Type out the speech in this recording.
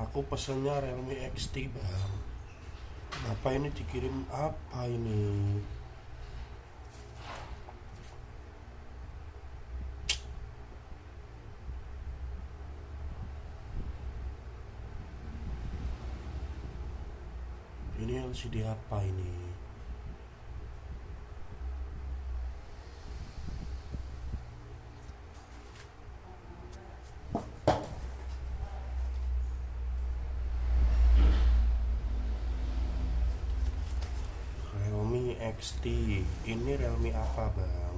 Aku pesennya Realme XT bang. Kenapa ini dikirim apa ini? Ini LCD apa ini? Realme XT. Ini Realme apa bang?